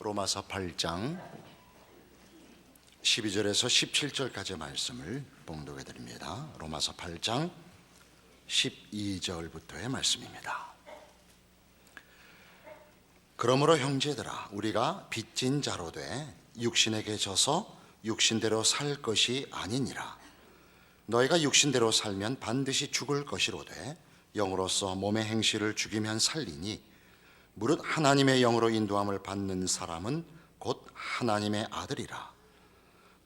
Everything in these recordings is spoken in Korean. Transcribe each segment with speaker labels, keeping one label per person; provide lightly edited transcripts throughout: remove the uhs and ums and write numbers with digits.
Speaker 1: 로마서 8장 12절에서 17절까지의 말씀을 봉독해 드립니다. 로마서 8장 12절부터의 말씀입니다. 그러므로 형제들아, 우리가 빚진 자로 돼 육신에게 져서 육신대로 살 것이 아니니라. 너희가 육신대로 살면 반드시 죽을 것이로되 영으로서 몸의 행실을 죽이면 살리니 무릇 하나님의 영으로 인도함을 받는 사람은 곧 하나님의 아들이라.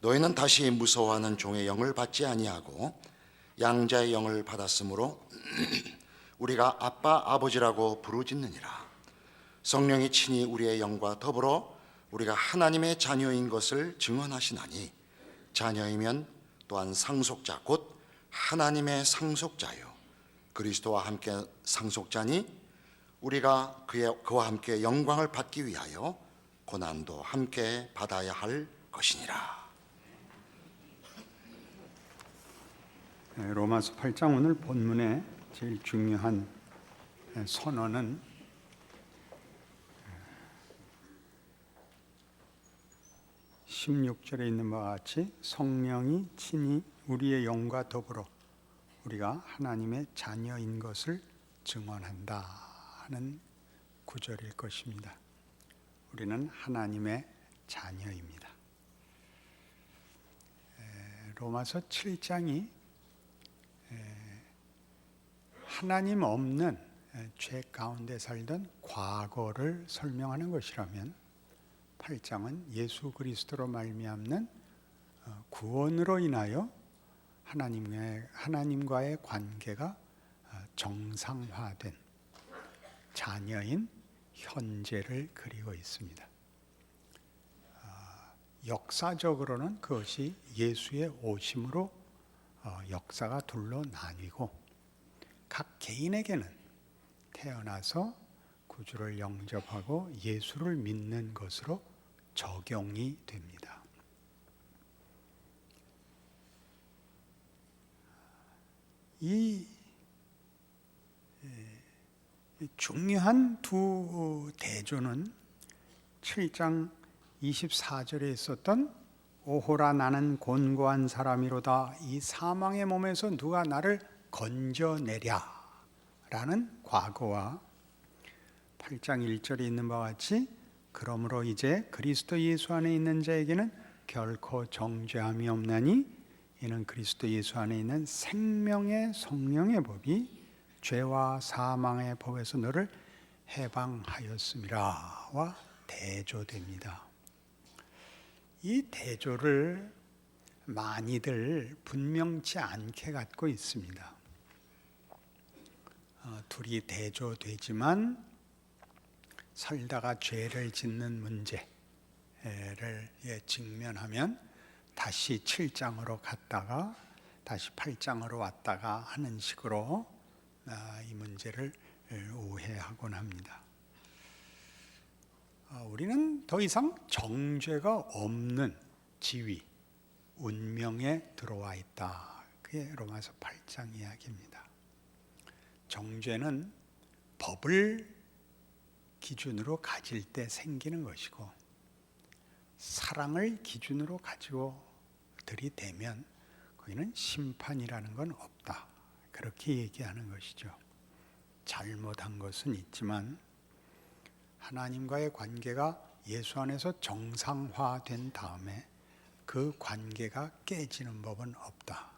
Speaker 1: 너희는 다시 무서워하는 종의 영을 받지 아니하고 양자의 영을 받았으므로 우리가 아빠 아버지라고 부르짖느니라. 성령이 친히 우리의 영과 더불어 우리가 하나님의 자녀인 것을 증언하시나니 자녀이면 또한 상속자 곧 하나님의 상속자요 그리스도와 함께 상속자니 우리가 그와 함께 영광을 받기 위하여 고난도 함께 받아야 할 것이니라.
Speaker 2: 로마서 8장 오늘 본문의 제일 중요한 선언은 16절에 있는 바와 같이 성령이 친히 우리의 영과 더불어 우리가 하나님의 자녀인 것을 증언한다 하는 구절일 것입니다. 우리는 하나님의 자녀입니다. 로마서 7장이 하나님 없는 죄 가운데 살던 과거를 설명하는 것이라면 8장은 예수 그리스도로 말미암는 구원으로 인하여 하나님과의 관계가 정상화된 자녀인 현재를 그리고 있습니다. 역사적으로는 그것이 예수의 오심으로 역사가 둘로 나뉘고 각 개인에게는 태어나서 구주를 영접하고 예수를 믿는 것으로 적용이 됩니다. 이 중요한 두 대조는 7장 24절에 있었던 오호라 나는 곤고한 사람이로다 이 사망의 몸에서 누가 나를 건져내랴 라는 과거와 8장 1절에 있는 바와 같이 그러므로 이제 그리스도 예수 안에 있는 자에게는 결코 정죄함이 없나니 이는 그리스도 예수 안에 있는 생명의 성령의 법이 죄와 사망의 법에서 너를 해방하였음이라와 대조됩니다. 이 대조를 많이들 분명치 않게 갖고 있습니다. 둘이 대조되지만 살다가 죄를 짓는 문제를 직면하면 다시 7장으로 갔다가 다시 8장으로 왔다가 하는 식으로 이 문제를 오해하곤 합니다. 우리는 더 이상 정죄가 없는 지위, 운명에 들어와 있다. 그게 로마서 8장 이야기입니다. 정죄는 법을 기준으로 가질 때 생기는 것이고 사랑을 기준으로 가지고 들이대면 거기는 심판이라는 건 없다. 그렇게 얘기하는 것이죠. 잘못한 것은 있지만 하나님과의 관계가 예수 안에서 정상화된 다음에 그 관계가 깨지는 법은 없다.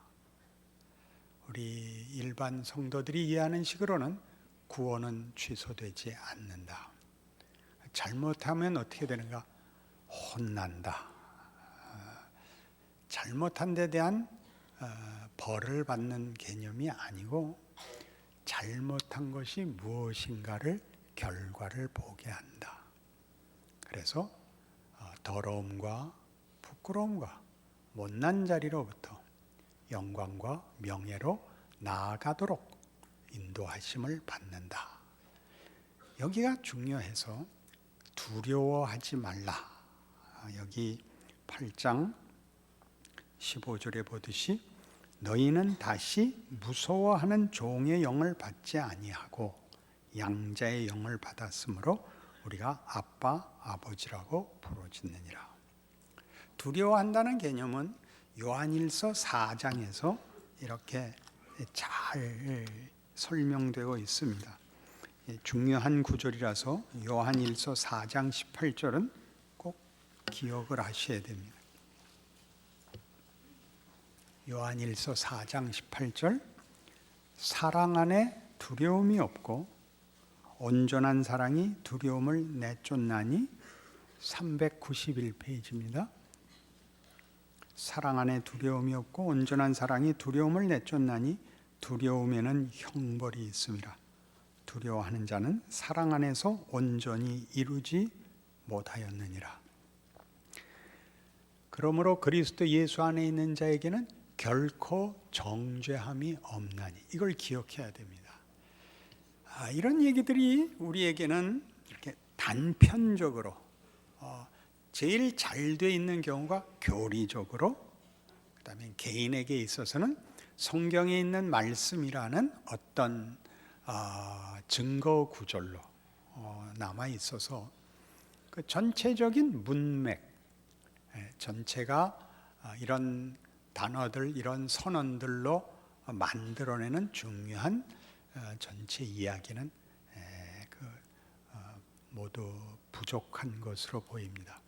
Speaker 2: 우리 일반 성도들이 이해하는 식으로는 구원은 취소되지 않는다. 잘못하면 어떻게 되는가? 혼난다. 잘못한 데 대한 벌을 받는 개념이 아니고 잘못한 것이 무엇인가를 결과를 보게 한다. 그래서 더러움과 부끄러움과 못난 자리로부터 영광과 명예로 나아가도록 인도하심을 받는다. 여기가 중요해서 두려워하지 말라. 여기 8장 15절에 보듯이 너희는 다시 무서워하는 종의 영을 받지 아니하고 양자의 영을 받았으므로 우리가 아빠, 아버지라고 부르짖느니라. 두려워한다는 개념은 요한일서 4장에서 이렇게 잘 설명되고 있습니다. 중요한 구절이라서 요한일서 4장 18절은 꼭 기억을 하셔야 됩니다. 요한일서 4장 18절, 사랑 안에 두려움이 없고 온전한 사랑이 두려움을 내쫓나니, 391페이지입니다. 사랑 안에 두려움이 없고 온전한 사랑이 두려움을 내쫓나니 두려움에는 형벌이 있습니다. 두려워하는 자는 사랑 안에서 온전히 이루지 못하였느니라. 그러므로 그리스도 예수 안에 있는 자에게는 결코 정죄함이 없나니, 이걸 기억해야 됩니다. 이런 얘기들이 우리에게는 이렇게 단편적으로 제일 잘 돼 있는 경우가 교리적으로, 그다음에 개인에게 있어서는 성경에 있는 말씀이라는 어떤 증거 구절로 남아 있어서 그 전체적인 문맥, 전체가 이런 단어들, 이런 선언들로 만들어내는 중요한 전체 이야기는 모두 부족한 것으로 보입니다.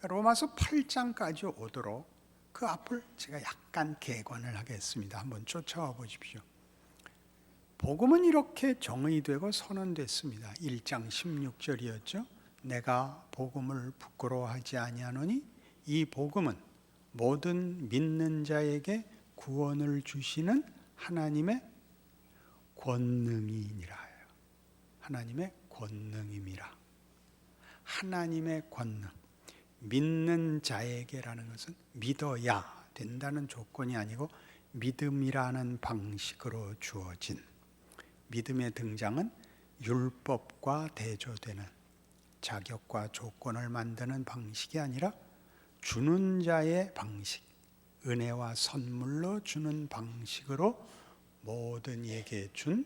Speaker 2: 로마서 8장까지 오도록 그 앞을 제가 약간 개관을 하겠습니다. 한번 쫓아와 보십시오. 복음은 이렇게 정의되고 선언됐습니다. 1장 16절이었죠. 내가 복음을 부끄러워하지 아니하노니 이 복음은 모든 믿는 자에게 구원을 주시는 하나님의 권능이니라. 하나님의 권능임이라. 하나님의 권능. 믿는 자에게라는 것은 믿어야 된다는 조건이 아니고 믿음이라는 방식으로 주어진, 믿음의 등장은 율법과 대조되는, 자격과 조건을 만드는 방식이 아니라 주는 자의 방식, 은혜와 선물로 주는 방식으로 모든 이에게 준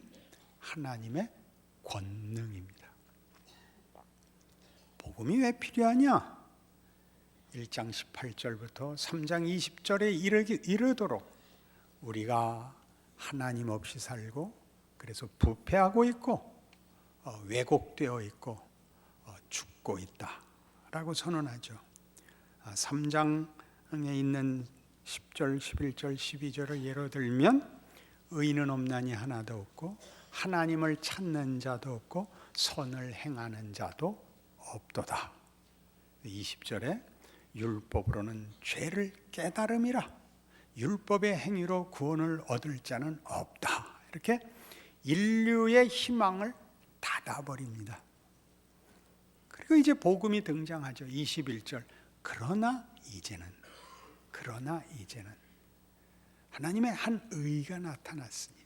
Speaker 2: 하나님의 권능입니다. 복음이 왜 필요하냐? 1장 18절부터 3장 20절에 이르도록 우리가 하나님 없이 살고, 그래서 부패하고 있고 왜곡되어 있고 죽고 있다라고 선언하죠. 3장에 있는 10절, 11절, 12절을 예로 들면 의인은 없나니 하나도 없고 하나님을 찾는 자도 없고 선을 행하는 자도 없도다. 20절에 율법으로는 죄를 깨달음이라 율법의 행위로 구원을 얻을 자는 없다. 이렇게 인류의 희망을 닫아버립니다. 그리고 이제 복음이 등장하죠. 21절. 그러나 이제는 하나님의 한 의가 나타났습니다.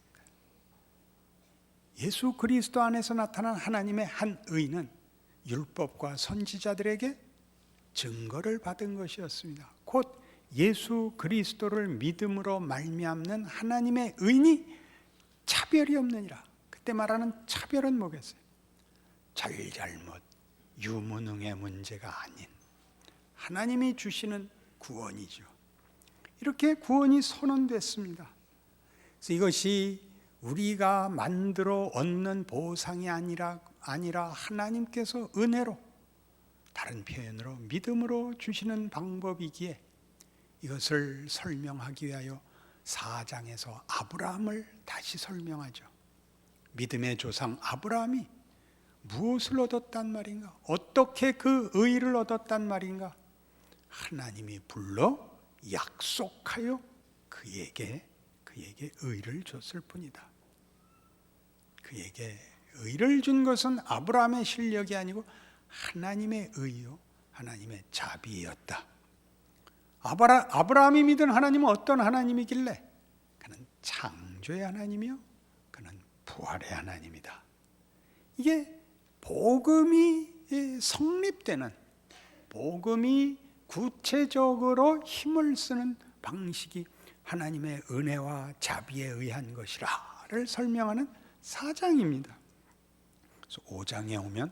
Speaker 2: 예수 그리스도 안에서 나타난 하나님의 한 의는 율법과 선지자들에게 증거를 받은 것이었습니다. 곧 예수 그리스도를 믿음으로 말미암는 하나님의 의니 차별이 없느니라. 그때 말하는 차별은 뭐겠어요? 잘잘못, 유무능의 문제가 아닌 하나님이 주시는 구원이죠. 이렇게 구원이 선언됐습니다. 그래서 이것이 우리가 만들어 얻는 보상이 아니라 하나님께서 은혜로, 다른 표현으로 믿음으로 주시는 방법이기에 이것을 설명하기 위하여 4장에서 아브라함을 다시 설명하죠. 믿음의 조상 아브라함이 무엇을 얻었단 말인가? 어떻게 그 의를 얻었단 말인가? 하나님이 불러 약속하여 그에게 의를 줬을 뿐이다. 그에게 의를 준 것은 아브라함의 실력이 아니고 하나님의 의요, 하나님의 자비였다. 아브라함이 믿은 하나님은 어떤 하나님이길래? 그는 창조의 하나님이요, 그는 부활의 하나님이다. 이게 복음이 성립되는, 복음이 구체적으로 힘을 쓰는 방식이 하나님의 은혜와 자비에 의한 것이라를 설명하는 4장입니다. 그래서 5장에 오면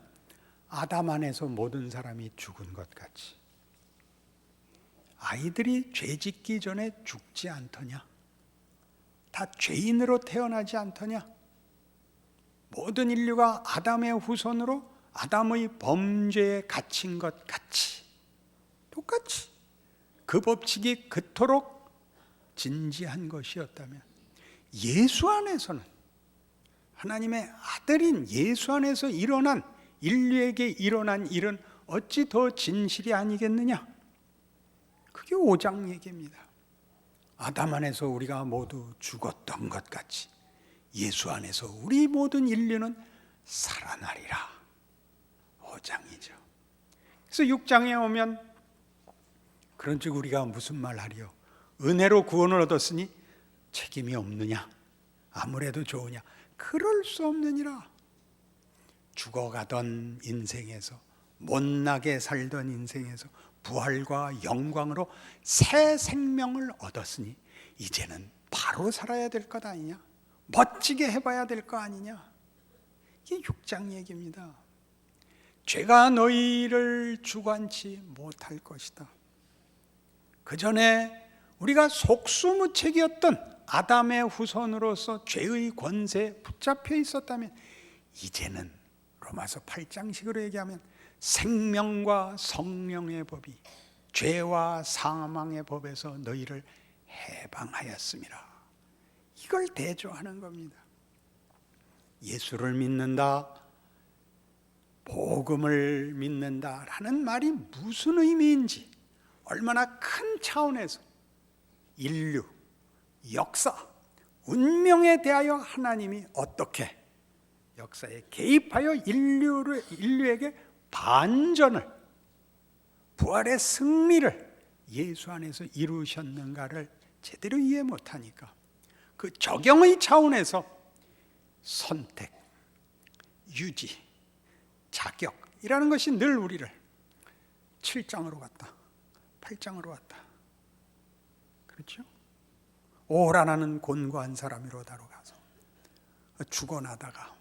Speaker 2: 아담 안에서 모든 사람이 죽은 것 같이 아이들이 죄 짓기 전에 죽지 않더냐? 다 죄인으로 태어나지 않더냐? 모든 인류가 아담의 후손으로 아담의 범죄에 갇힌 것 같이 똑같이 그 법칙이 그토록 진지한 것이었다면 예수 안에서는 하나님의 아들인 예수 안에서 일어난 인류에게 일어난 일은 어찌 더 진실이 아니겠느냐? 그게 5장 얘기입니다. 아담 안에서 우리가 모두 죽었던 것 같이 예수 안에서 우리 모든 인류는 살아나리라. 5장이죠. 그래서 6장에 오면 그런즉 우리가 무슨 말하리요? 은혜로 구원을 얻었으니 책임이 없느냐? 아무래도 좋으냐? 그럴 수 없느니라. 죽어가던 인생에서 못나게 살던 인생에서 부활과 영광으로 새 생명을 얻었으니 이제는 바로 살아야 될 것 아니냐? 멋지게 해봐야 될 거 아니냐? 이게 6장 얘기입니다. 죄가 너희를 주관치 못할 것이다. 그 전에 우리가 속수무책이었던 아담의 후손으로서 죄의 권세에 붙잡혀 있었다면 이제는 로마서 8장식으로 얘기하면 생명과 성령의 법이 죄와 사망의 법에서 너희를 해방하였음이라. 이걸 대조하는 겁니다. 예수를 믿는다, 복음을 믿는다라는 말이 무슨 의미인지, 얼마나 큰 차원에서 인류, 역사, 운명에 대하여 하나님이 어떻게 역사에 개입하여 인류에게 반전을, 부활의 승리를 예수 안에서 이루셨는가를 제대로 이해 못하니까 그 적용의 차원에서 선택, 유지, 자격이라는 것이 늘 우리를 7장으로 갔다, 8장으로 갔다. 그렇죠? 오라나는 곤고한 사람이로다로 가서 죽어나다가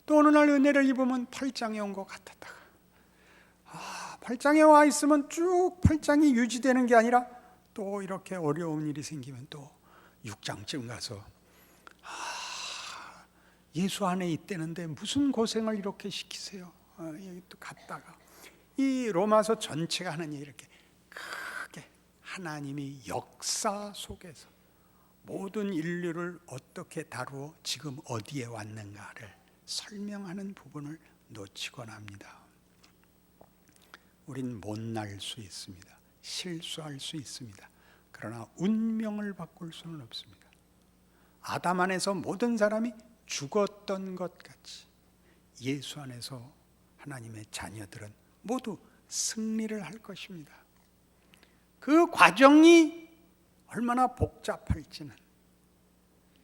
Speaker 2: 또 어느 날 은혜를 입으면 8장에 온 것 같았다가 8장에 와 있으면 쭉 8장이 유지되는 게 아니라 또 이렇게 어려운 일이 생기면 또 6장쯤 가서 예수 안에 있다는데 무슨 고생을 이렇게 시키세요? 여기 또 갔다가 이 로마서 전체가 하는 얘기 이렇게 크게 하나님이 역사 속에서 모든 인류를 어떻게 다루어 지금 어디에 왔는가를 설명하는 부분을 놓치곤 합니다. 우린 못날 수 있습니다. 실수할 수 있습니다. 그러나 운명을 바꿀 수는 없습니다. 아담 안에서 모든 사람이 죽었던 것 같이 예수 안에서 하나님의 자녀들은 모두 승리를 할 것입니다. 그 과정이 얼마나 복잡할지는,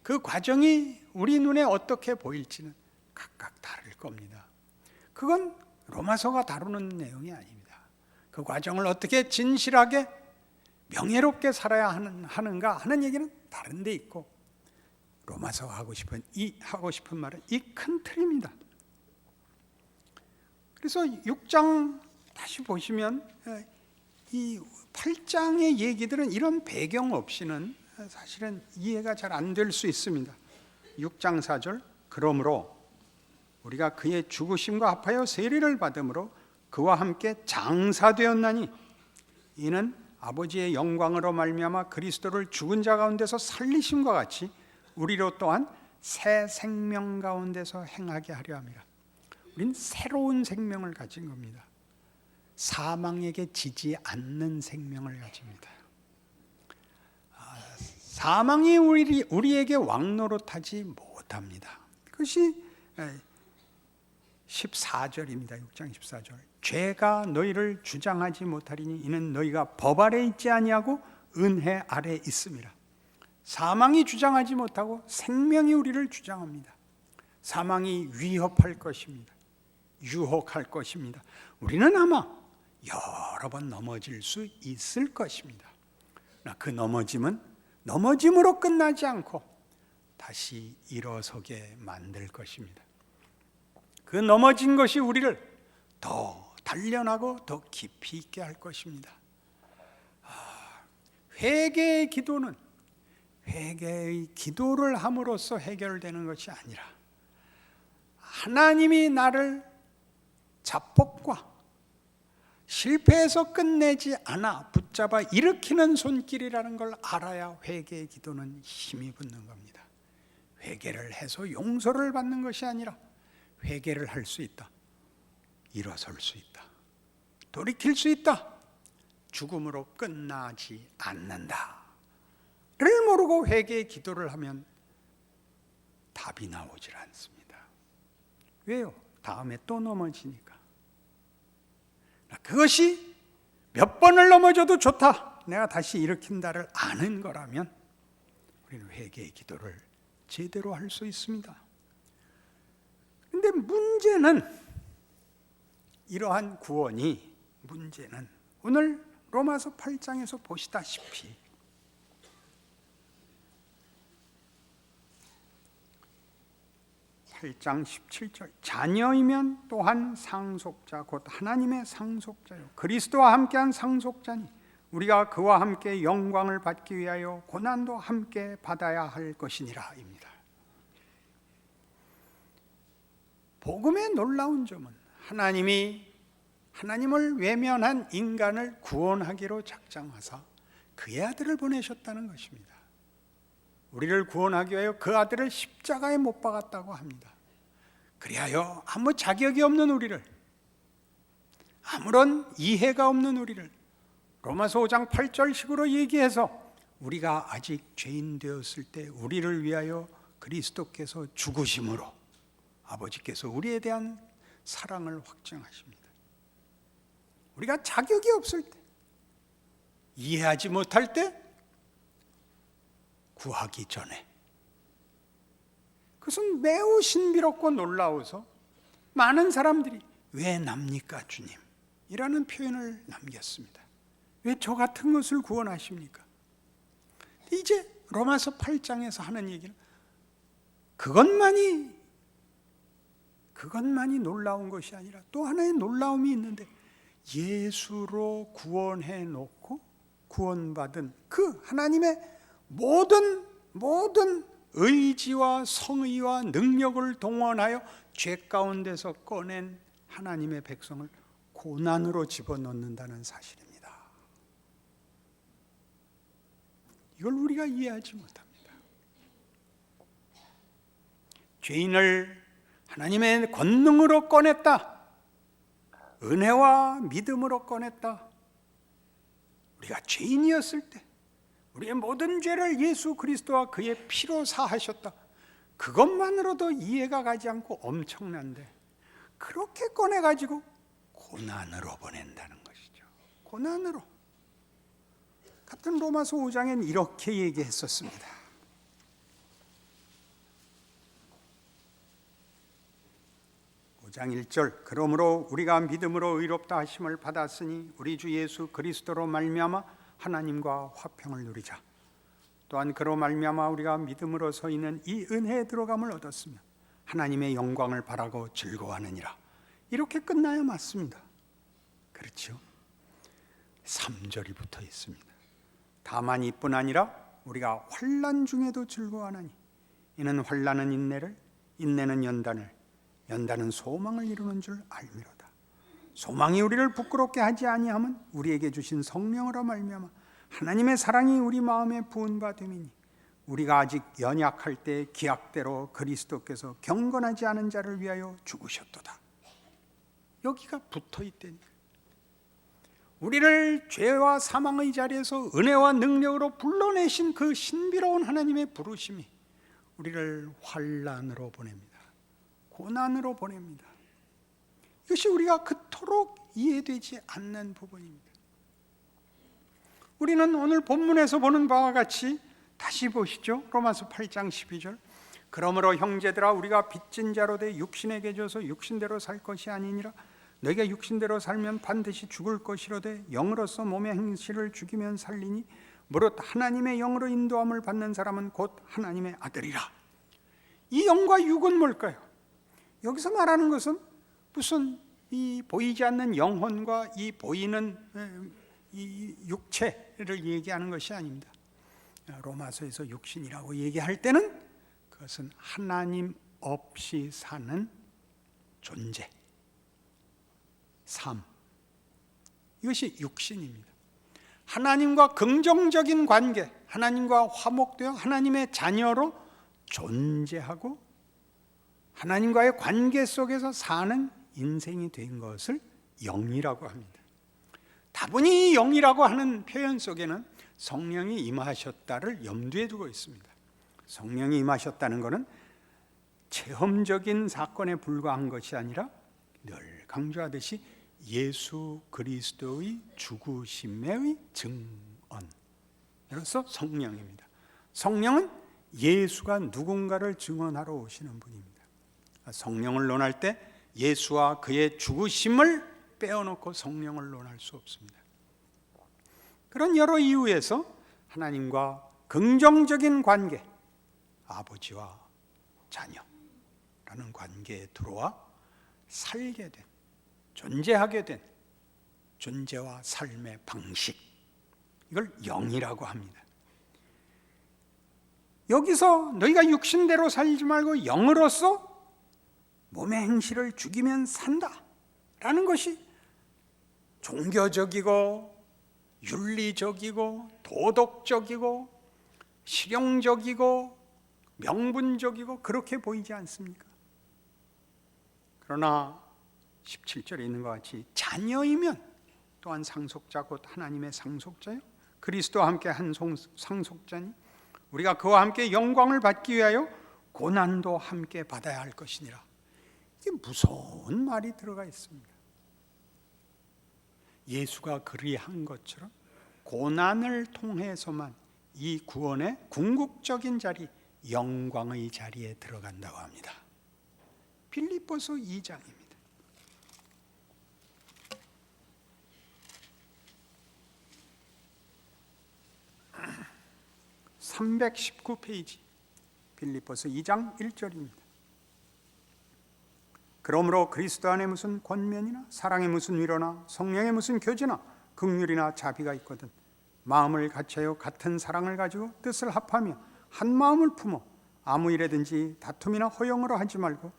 Speaker 2: 그 과정이 우리 눈에 어떻게 보일지는 각각 다를 겁니다. 그건 로마서가 다루는 내용이 아닙니다. 그 과정을 어떻게 진실하게 명예롭게 살아야 하는가 하는 얘기는 다른 데 있고, 로마서가 하고 싶은 말은 이 큰 틀입니다. 그래서 6장 다시 보시면 이 8장의 얘기들은 이런 배경 없이는 사실은 이해가 잘 안 될 수 있습니다. 6장 4절, 그러므로 우리가 그의 죽으심과 합하여 세례를 받음으로 그와 함께 장사되었나니 이는 아버지의 영광으로 말미암아 그리스도를 죽은 자 가운데서 살리심과 같이 우리로 또한 새 생명 가운데서 행하게 하려 함이라. 우린 새로운 생명을 가진 겁니다. 사망에게 지지 않는 생명을 가집니다. 사망이 우리에게 왕노릇하지 못합니다. 그것이 14절입니다. 6장 14절. 죄가 너희를 주장하지 못하리니 이는 너희가 법 아래 있지 아니하고 은혜 아래 있음이라. 사망이 주장하지 못하고 생명이 우리를 주장합니다. 사망이 위협할 것입니다. 유혹할 것입니다. 우리는 아마 여러 번 넘어질 수 있을 것입니다. 그 넘어짐은 넘어짐으로 끝나지 않고 다시 일어서게 만들 것입니다. 그 넘어진 것이 우리를 더 단련하고 더 깊이 있게 할 것입니다. 회개의 기도는 회개의 기도를 함으로써 해결되는 것이 아니라 하나님이 나를 자폭과 실패해서 끝내지 않아 붙잡아 일으키는 손길이라는 걸 알아야 회개의 기도는 힘이 붙는 겁니다. 회개를 해서 용서를 받는 것이 아니라 회개를 할 수 있다, 일어설 수 있다, 돌이킬 수 있다, 죽음으로 끝나지 않는다를 모르고 회개의 기도를 하면 답이 나오질 않습니다. 왜요? 다음에 또 넘어지니까. 그것이 몇 번을 넘어져도 좋다, 내가 다시 일으킨다를 아는 거라면 우리는 회개의 기도를 제대로 할 수 있습니다. 그런데 문제는 이러한 구원이 문제는 오늘 로마서 8장에서 보시다시피 (8장 17절) 자녀이면 또한 상속자 곧 하나님의 상속자요 그리스도와 함께한 상속자니 우리가 그와 함께 영광을 받기 위하여 고난도 함께 받아야 할 것이니라 입니다. 복음의 놀라운 점은 하나님을 외면한 인간을 구원하기로 작정하사 그의 아들을 보내셨다는 것입니다. 우리를 구원하기 위하여 그 아들을 십자가에 못 박았다고 합니다. 그리하여 아무 자격이 없는 우리를, 아무런 이해가 없는 우리를 로마서 5장 8절식으로 얘기해서 우리가 아직 죄인 되었을 때 우리를 위하여 그리스도께서 죽으심으로 아버지께서 우리에 대한 사랑을 확증하십니다. 우리가 자격이 없을 때, 이해하지 못할 때 구하기 전에, 그것은 매우 신비롭고 놀라워서 많은 사람들이 왜 납니까 주님? 이라는 표현을 남겼습니다. 왜 저 같은 것을 구원하십니까? 이제 로마서 8장에서 하는 얘기는 그것만이 놀라운 것이 아니라 또 하나의 놀라움이 있는데, 예수로 구원해 놓고 구원받은 그 하나님의 모든 의지와 성의와 능력을 동원하여 죄 가운데서 꺼낸 하나님의 백성을 고난으로 집어넣는다는 사실입니다. 이걸 우리가 이해하지 못합니다. 죄인을 하나님의 권능으로 꺼냈다, 은혜와 믿음으로 꺼냈다. 우리가 죄인이었을 때 우리의 모든 죄를 예수 그리스도와 그의 피로 사하셨다. 그것만으로도 이해가 가지 않고 엄청난데 그렇게 꺼내가지고 고난으로 보낸다는 것이죠. 고난으로. 같은 로마서 5장엔 이렇게 얘기했었습니다. 5장 1절 그러므로 우리가 믿음으로 의롭다 하심을 받았으니 우리 주 예수 그리스도로 말미암아 하나님과 화평을 누리자. 또한 그로 말미암아 우리가 믿음으로 서 있는 이 은혜에 들어감을 얻었으며 하나님의 영광을 바라고 즐거워하느니라. 이렇게 끝나야 맞습니다. 그렇죠? 3절이 붙어 있습니다. 다만 이뿐 아니라 우리가 환난 중에도 즐거워하나니 이는 환난은 인내를, 인내는 연단을, 연단은 소망을 이루는 줄 알미로다. 소망이 우리를 부끄럽게 하지 아니함은 우리에게 주신 성령으로 말미암아 하나님의 사랑이 우리 마음에 부은 바 됨이니 우리가 아직 연약할 때 기약대로 그리스도께서 경건하지 않은 자를 위하여 죽으셨도다. 여기가 붙어 있다니까. 우리를 죄와 사망의 자리에서 은혜와 능력으로 불러내신 그 신비로운 하나님의 부르심이 우리를 환난으로 보냅니다. 고난으로 보냅니다. 이것이 우리가 그토록 이해되지 않는 부분입니다. 우리는 오늘 본문에서 보는 바와 같이 다시 보시죠. 로마서 8장 12절 그러므로 형제들아 우리가 빚진 자로 돼 육신에게 줘서 육신대로 살 것이 아니니라. 너희가 육신대로 살면 반드시 죽을 것이로되 영으로서 몸의 행실을 죽이면 살리니 무릇 하나님의 영으로 인도함을 받는 사람은 곧 하나님의 아들이라. 이 영과 육은 뭘까요? 여기서 말하는 것은 무슨 이 보이지 않는 영혼과 이 보이는 이 육체를 얘기하는 것이 아닙니다. 로마서에서 육신이라고 얘기할 때는 그것은 하나님 없이 사는 존재, 삶, 이것이 육신입니다. 하나님과 긍정적인 관계, 하나님과 화목되어 하나님의 자녀로 존재하고 하나님과의 관계 속에서 사는 인생이 된 것을 영이라고 합니다. 다분히 영이라고 하는 표현 속에는 성령이 임하셨다를 염두에 두고 있습니다. 성령이 임하셨다는 것은 체험적인 사건에 불과한 것이 아니라 늘 강조하듯이 예수 그리스도의 죽으심의 증언으로서 성령입니다. 성령은 예수가 누군가를 증언하러 오시는 분입니다. 성령을 논할 때 예수와 그의 죽으심을 빼어놓고 성령을 논할 수 없습니다. 그런 여러 이유에서 하나님과 긍정적인 관계, 아버지와 자녀라는 관계에 들어와 살게 된, 존재하게 된 존재와 삶의 방식, 이걸 영이라고 합니다. 여기서 너희가 육신대로 살지 말고 영으로서 몸의 행실을 죽이면 산다 라는 것이 종교적이고 윤리적이고 도덕적이고 실용적이고 명분적이고 그렇게 보이지 않습니까? 그러나 17절에 있는 것 같이 자녀이면 또한 상속자 곧 하나님의 상속자요 그리스도와 함께 한 상속자니 우리가 그와 함께 영광을 받기 위하여 고난도 함께 받아야 할 것이니라. 이게 무서운 말이 들어가 있습니다. 예수가 그리한 것처럼 고난을 통해서만 이 구원의 궁극적인 자리, 영광의 자리에 들어간다고 합니다. 빌립보서 2장입니다. 319페이지 빌립보서 2장 1절입니다. 그러므로 그리스도 안에 무슨 권면이나 사랑의 무슨 위로나 성령의 무슨 교제나 긍휼이나 자비가 있거든 마음을 같이하여 같은 사랑을 가지고 뜻을 합하며 한 마음을 품어 아무 일에든지 다툼이나 허용으로 하지 말고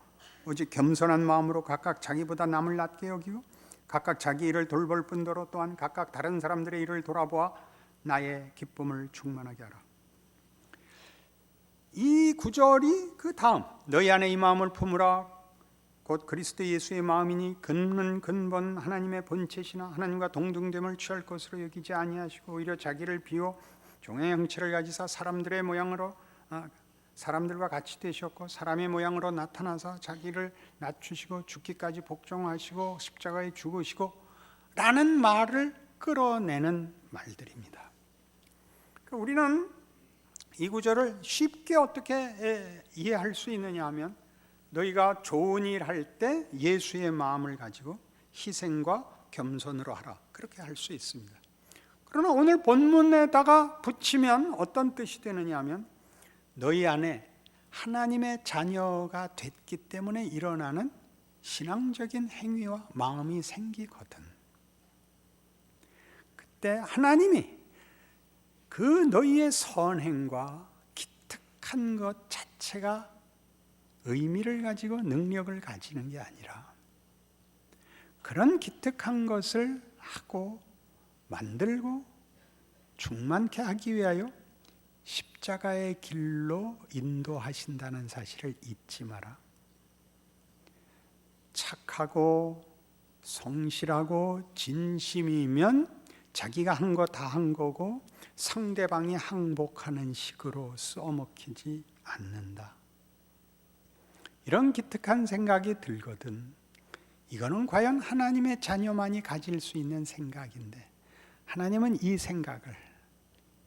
Speaker 2: 오직 겸손한 마음으로 각각 자기보다 남을 낮게 여기고 각각 자기 일을 돌볼 뿐더러 또한 각각 다른 사람들의 일을 돌아보아 나의 기쁨을 충만하게 하라. 이 구절이 그 다음 너희 안에 이 마음을 품으라 곧 그리스도 예수의 마음이니 근본 하나님의 본체시나 하나님과 동등됨을 취할 것으로 여기지 아니하시고 오히려 자기를 비워 종의 형체를 가지사 사람들의 모양으로 사람들과 같이 되셨고 사람의 모양으로 나타나사 자기를 낮추시고 죽기까지 복종하시고 십자가에 죽으시고 라는 말을 끌어내는 말들입니다. 우리는 이 구절을 쉽게 어떻게 이해할 수 있느냐 하면 너희가 좋은 일 할 때 예수의 마음을 가지고 희생과 겸손으로 하라 그렇게 할 수 있습니다. 그러나 오늘 본문에다가 붙이면 어떤 뜻이 되느냐 하면 너희 안에 하나님의 자녀가 됐기 때문에 일어나는 신앙적인 행위와 마음이 생기거든. 그때 하나님이 그 너희의 선행과 기특한 것 자체가 의미를 가지고 능력을 가지는 게 아니라 그런 기특한 것을 하고 만들고 충만케 하기 위하여 십자가의 길로 인도하신다는 사실을 잊지 마라. 착하고 성실하고 진심이면 자기가 한 거 다 한 거고 상대방이 항복하는 식으로 써먹히지 않는다. 이런 기특한 생각이 들거든. 이거는 과연 하나님의 자녀만이 가질 수 있는 생각인데 하나님은 이 생각을,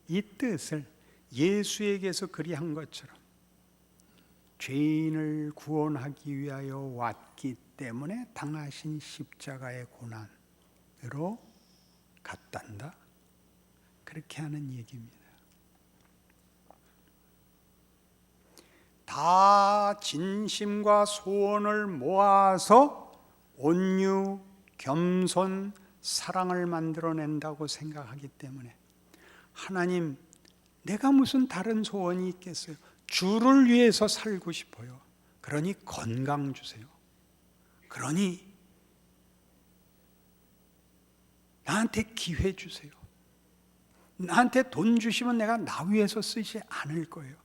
Speaker 2: 이 뜻을 예수에게서 그리한 것처럼 죄인을 구원하기 위하여 왔기 때문에 당하신 십자가의 고난으로 갖단다. 그렇게 하는 얘기입니다. 다 진심과 소원을 모아서 온유, 겸손, 사랑을 만들어낸다고 생각하기 때문에 하나님, 내가 무슨 다른 소원이 있겠어요? 주를 위해서 살고 싶어요. 그러니 건강 주세요. 그러니 나한테 기회 주세요. 나한테 돈 주시면 내가 나 위해서 쓰지 않을 거예요.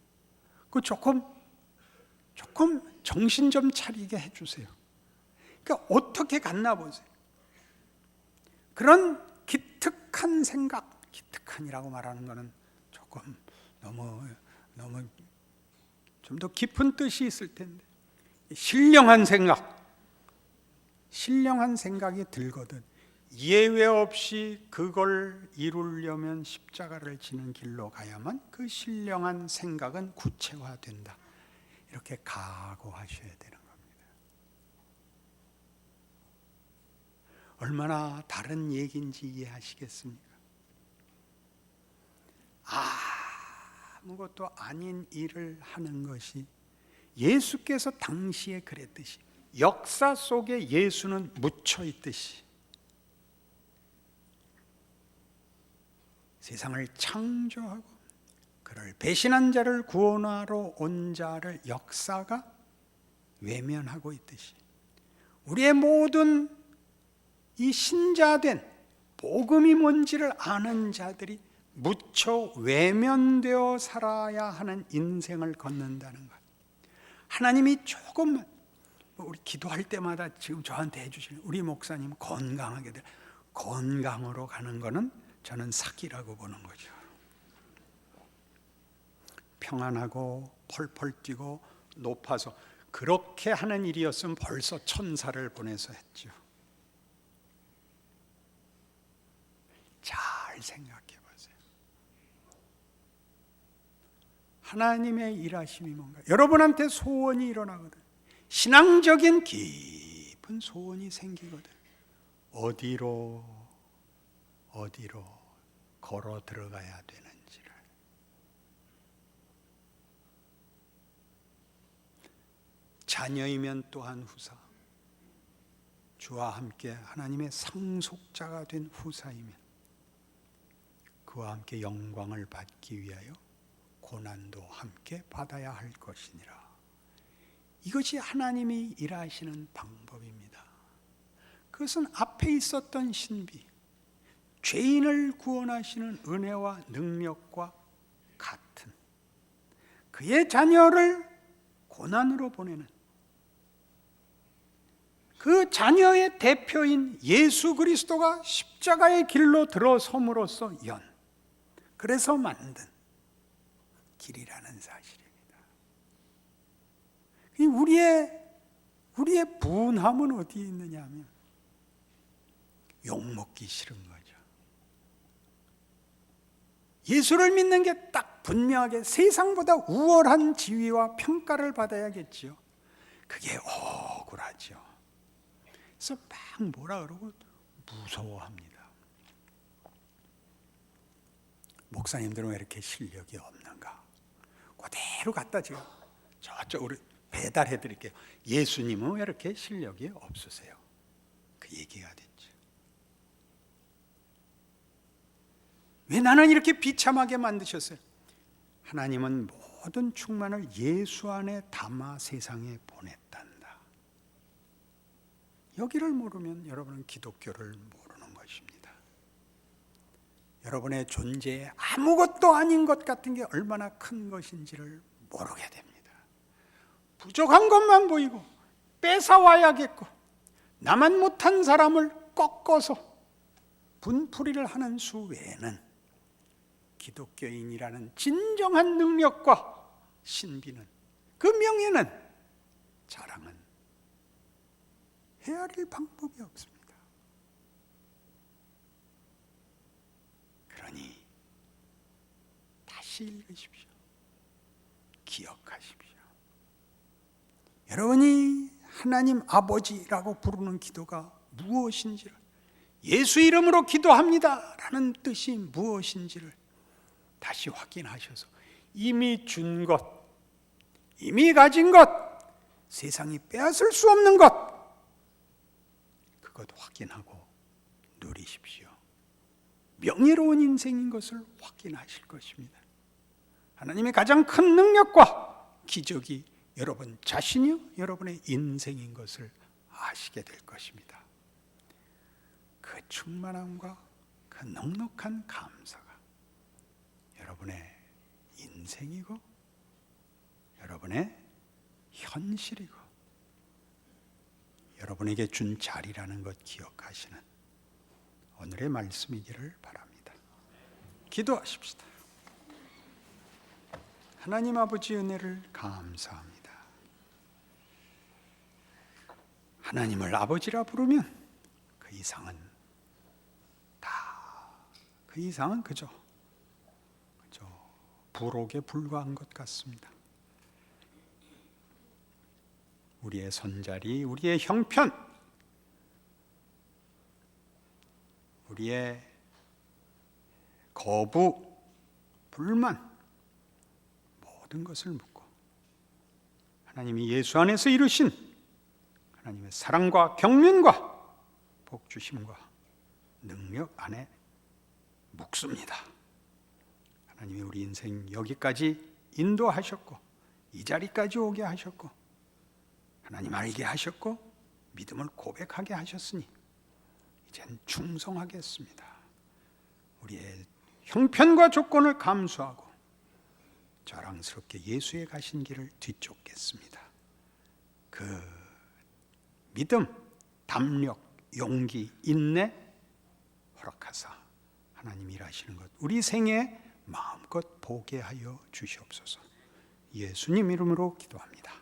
Speaker 2: 그 조금 정신 좀 차리게 해주세요. 그러니까 어떻게 갔나 보세요. 그런 기특한 생각, 기특한이라고 말하는 것은 조금 너무 좀 더 깊은 뜻이 있을 텐데, 신령한 생각이 들거든 예외 없이 그걸 이루려면 십자가를 지는 길로 가야만 그 신령한 생각은 구체화된다. 이렇게 각오하셔야 되는 겁니다. 얼마나 다른 얘기인지 이해하시겠습니까? 아무것도 아닌 일을 하는 것이 예수께서 당시에 그랬듯이 역사 속에 예수는 묻혀 있듯이 세상을 창조하고 그를 배신한 자를 구원하러 온 자를 역사가 외면하고 있듯이 우리의 모든 이 신자된 복음이 뭔지를 아는 자들이 무척 외면되어 살아야 하는 인생을 걷는다는 것. 하나님이 조금만 우리 기도할 때마다 지금 저한테 해주시는 우리 목사님 건강하게 돼. 건강으로 가는 거는 저는 사기라고 보는 거죠. 평안하고 펄펄 뛰고 높아서 그렇게 하는 일이었으면 벌써 천사를 보내서 했죠. 잘 생각해 보세요. 하나님의 일하심이 뭔가? 여러분한테 소원이 일어나거든. 신앙적인 깊은 소원이 생기거든. 어디로 걸어 들어가야 되는지를. 자녀이면 또한 후사, 주와 함께 하나님의 상속자가 된 후사이면 그와 함께 영광을 받기 위하여 고난도 함께 받아야 할 것이니라. 이것이 하나님이 일하시는 방법입니다. 그것은 앞에 있었던 신비, 죄인을 구원하시는 은혜와 능력과 같은 그의 자녀를 고난으로 보내는 그 자녀의 대표인 예수 그리스도가 십자가의 길로 들어섬으로써 그래서 만든 길이라는 사실입니다. 우리의 분함은 어디에 있느냐 하면 욕먹기 싫은 거죠. 예수를 믿는 게 딱 분명하게 세상보다 우월한 지위와 평가를 받아야겠죠. 그게 억울하죠. 그래서 막 뭐라 그러고 무서워합니다. 목사님들은 왜 이렇게 실력이 없는가? 그대로 갖다 제가 저쪽으로 배달해 드릴게요. 예수님은 왜 이렇게 실력이 없으세요? 그 얘기가 됐죠. 왜 나는 이렇게 비참하게 만드셨어요? 하나님은 모든 충만을 예수 안에 담아 세상에 보냈단다. 여기를 모르면 여러분은 기독교를 모르는 것입니다. 여러분의 존재에 아무것도 아닌 것 같은 게 얼마나 큰 것인지를 모르게 됩니다. 부족한 것만 보이고 뺏어와야겠고 나만 못한 사람을 꺾어서 분풀이를 하는 수 외에는 기독교인이라는 진정한 능력과 신비는 그 명예는 자랑은 헤아릴 방법이 없습니다. 그러니 다시 읽으십시오. 기억하십시오. 여러분이 하나님 아버지라고 부르는 기도가 무엇인지를, 예수 이름으로 기도합니다라는 뜻이 무엇인지를 다시 확인하셔서 이미 준 것, 이미 가진 것, 세상이 빼앗을 수 없는 것, 확인하고 누리십시오. 명예로운 인생인 것을 확인하실 것입니다. 하나님의 가장 큰 능력과 기적이 여러분 자신이요, 여러분의 인생인 것을 아시게 될 것입니다. 그 충만함과 그 넉넉한 감사가 여러분의 인생이고 여러분의 현실이고 여러분에게 준 자리라는 것 기억하시는 오늘의 말씀이기를 바랍니다. 기도하십시다. 하나님 아버지 은혜를 감사합니다. 하나님을 아버지라 부르면 그 이상은 그저 부록에 불과한 것 같습니다. 우리의 손자리, 우리의 형편, 우리의 거부, 불만, 모든 것을 묻고 하나님이 예수 안에서 이루신 하나님의 사랑과 경륜과 복주심과 능력 안에 묵습니다. 하나님이 우리 인생 여기까지 인도하셨고 이 자리까지 오게 하셨고 하나님 알게 하셨고 믿음을 고백하게 하셨으니 이젠 충성하겠습니다. 우리의 형편과 조건을 감수하고 자랑스럽게 예수의 가신 길을 뒤쫓겠습니다. 그 믿음, 담력, 용기, 인내 허락하사 하나님 일하시는 것 우리 생에 마음껏 보게 하여 주시옵소서. 예수님 이름으로 기도합니다.